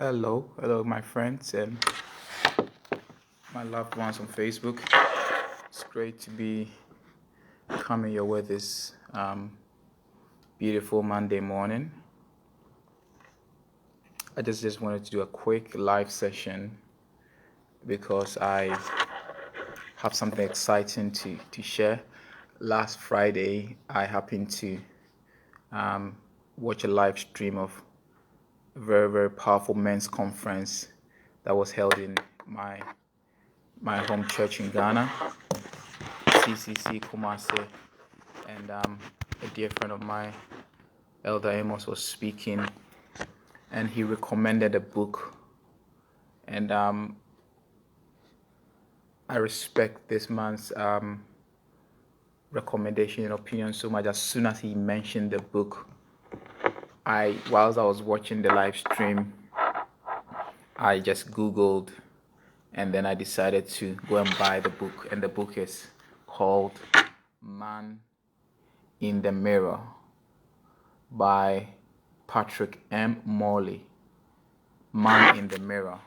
Hello, my friends and my loved ones on Facebook. It's great to be coming your way this beautiful Monday morning. I just wanted to do a quick live session because I have something exciting to share. Last Friday, I happened to watch a live stream of a very, very powerful men's conference that was held in my home church in Ghana, CCC Kumasi, and a dear friend of mine, Elder Amos, was speaking, and he recommended a book, and I respect this man's recommendation and opinion so much. As soon as he mentioned the book, whilst I was watching the live stream, I just Googled, and then I decided to go and buy the book, and the book is called Man in the Mirror by Patrick M. Morley. Man in the Mirror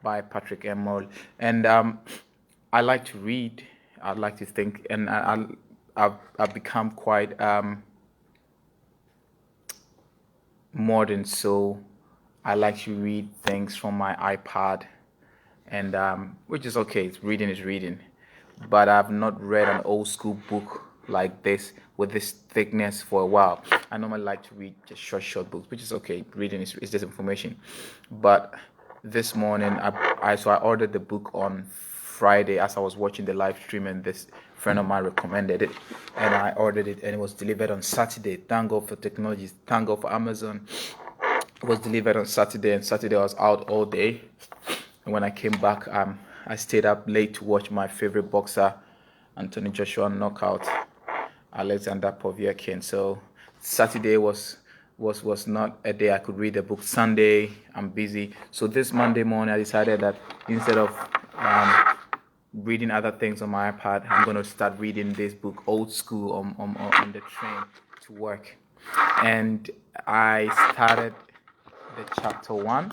by Patrick M. Morley. And I like to read. I like to think, and I've become quite modern, so I like to read things from my iPad, and which is okay. It's reading is reading, but I've not read an old school book like this with this thickness for a while. I normally like to read just short books, which is okay. Reading is just information, but this morning I ordered the book on Friday as I was watching the live stream, and this friend of mine recommended it, and I ordered it, and it was delivered on Saturday. Thank God for technology. Thank God for Amazon. It was delivered on Saturday, and Saturday I was out all day. And when I came back, I stayed up late to watch my favorite boxer, Anthony Joshua, knockout Alexander Povetkin. So Saturday was not a day I could read the book. Sunday I'm busy. So this Monday morning I decided that instead of reading other things on my iPad, I'm going to start reading this book, old school, on the train to work. And I started the chapter 1,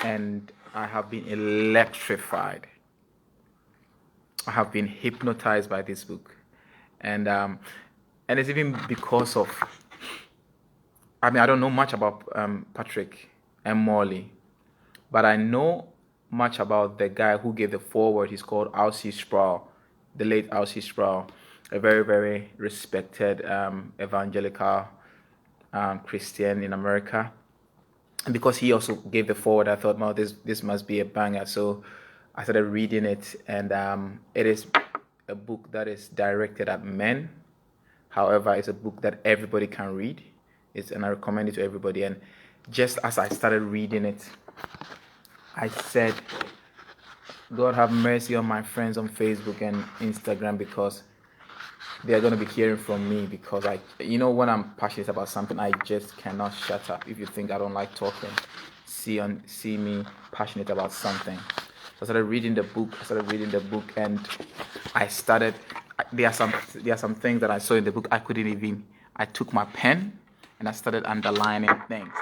and I have been electrified. I have been hypnotized by this book, and it's even because of, I don't know much about Patrick M. Morley, but I know much about the guy who gave the foreword. He's called R.C. Sproul, the late R.C. Sproul, a very, very respected evangelical Christian in America. And because he also gave the foreword, I thought, well, this must be a banger. So I started reading it, and it is a book that is directed at men. However, it's a book that everybody can read. And I recommend it to everybody. And just as I started reading it, I said, God have mercy on my friends on Facebook and Instagram, because they are going to be hearing from me, because when I'm passionate about something, I just cannot shut up. If you think I don't like talking, see me passionate about something. So I started reading the book, and there are some things that I saw in the book I took my pen and I started underlining things,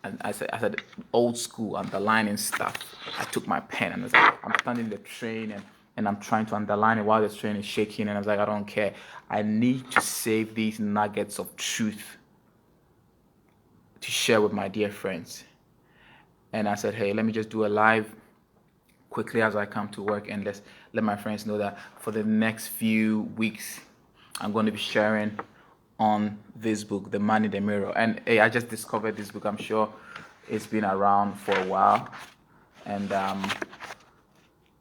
and I said old school underlining stuff. I took my pen and I was like, I'm standing in the train and I'm trying to underline it while the train is shaking, and I was like, I don't care. I need to save these nuggets of truth to share with my dear friends. And I said, hey, let me just do a live quickly as I come to work, and let my friends know that for the next few weeks I'm going to be sharing on this book, The Man in the Mirror. And hey, I just discovered this book. I'm sure it's been around for a while, and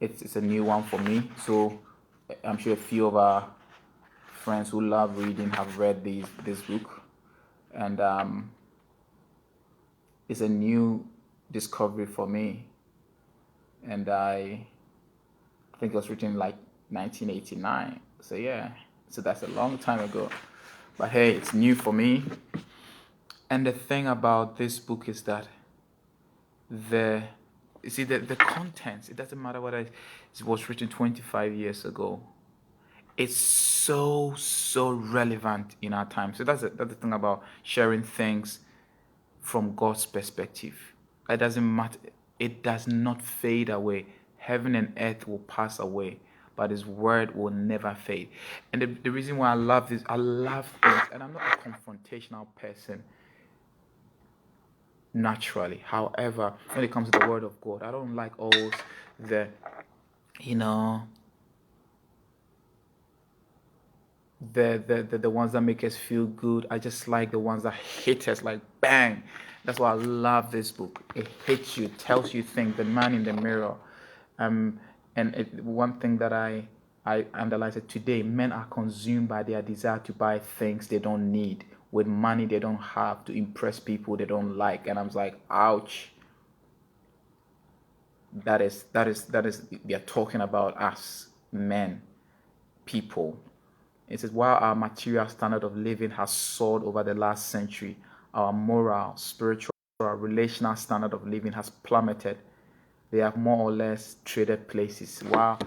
it's a new one for me. So I'm sure a few of our friends who love reading have read this book, and it's a new discovery for me. And I think it was written like 1989. So yeah, so that's a long time ago. But hey, it's new for me. And the thing about this book is that the contents, it doesn't matter whether it was written 25 years ago. It's so relevant in our time. So that's the thing about sharing things from God's perspective. It doesn't matter. It does not fade away. Heaven and earth will pass away, but His word will never fade. And the reason why I love this, I love things, and I'm not a confrontational person naturally. However, when it comes to the word of God, I don't like all the, you know, the ones that make us feel good. I just like the ones that hit us like bang. That's why I love this book. It hits you, tells you things. The man in the mirror. Um, one thing that I analyze it today, men are consumed by their desire to buy things they don't need with money they don't have to impress people they don't like. And I'm like, ouch. That is they're talking about us men, people. It says, while our material standard of living has soared over the last century, our moral, spiritual, relational standard of living has plummeted. They have more or less traded places. While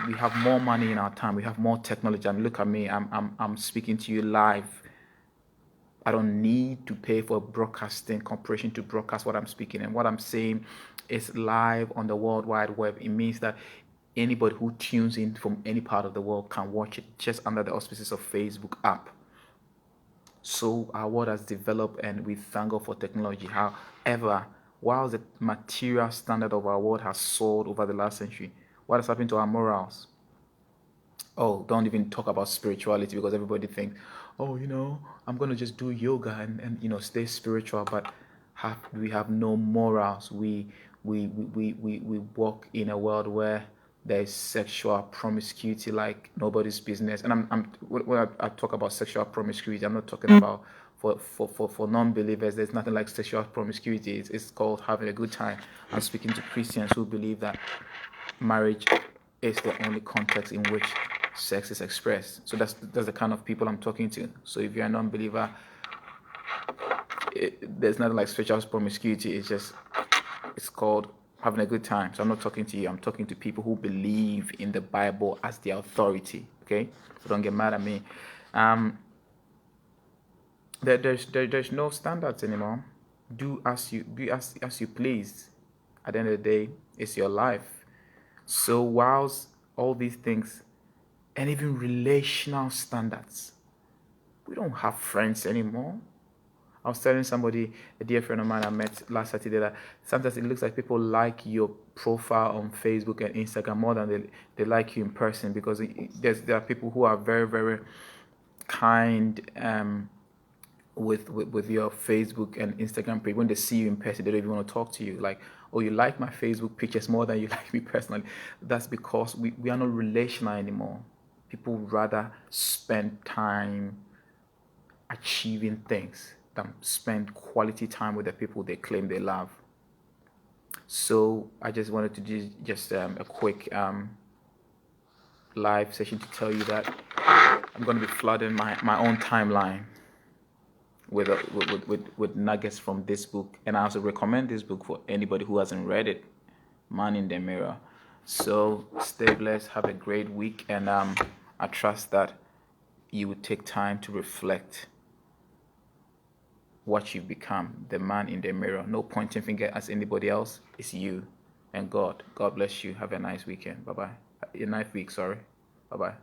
we have more money in our time, we have more technology. And look at me, I'm speaking to you live. I don't need to pay for a broadcasting corporation to broadcast what I'm speaking. And what I'm saying is live on the World Wide Web. It means that anybody who tunes in from any part of the world can watch it just under the auspices of Facebook app. So our world has developed and we thank God for technology. However, while the material standard of our world has soared over the last century, what has happened to our morals? Oh, don't even talk about spirituality because everybody thinks, oh, I'm gonna just do yoga and stay spiritual, but we have no morals. We walk in a world where there is sexual promiscuity like nobody's business. And when I talk about sexual promiscuity, I'm not talking about for non-believers. There's nothing like sexual promiscuity. It's called having a good time. I'm speaking to Christians who believe that marriage is the only context in which sex is expressed. So that's the kind of people I'm talking to. So if you're a non-believer, there's nothing like sexual promiscuity. It's called having a good time. So I'm not talking to you. I'm talking to people who believe in the Bible as the authority. Okay, so don't get mad at me. There's no standards anymore. Be as you please. At the end of the day, it's your life. So whilst all these things and even relational standards, we don't have friends anymore. I was telling somebody, a dear friend of mine I met last Saturday, that sometimes it looks like people like your profile on Facebook and Instagram more than they like you in person, because there are people who are very, very kind with your Facebook and Instagram page. When they see you in person, they don't even want to talk to you. Like, oh, you like my Facebook pictures more than you like me personally. That's because we are not relational anymore. People rather spend time achieving things than spend quality time with the people they claim they love. So I just wanted to do just a quick live session to tell you that I'm going to be flooding my own timeline with nuggets from this book, and I also recommend this book for anybody who hasn't read it, Man in the Mirror. So stay blessed, have a great week, and I trust that you would take time to reflect what you've become, the man in the mirror. No pointing finger at anybody else. It's you and God. God bless you. Have a nice weekend. Bye bye. A nice week. Sorry. Bye bye.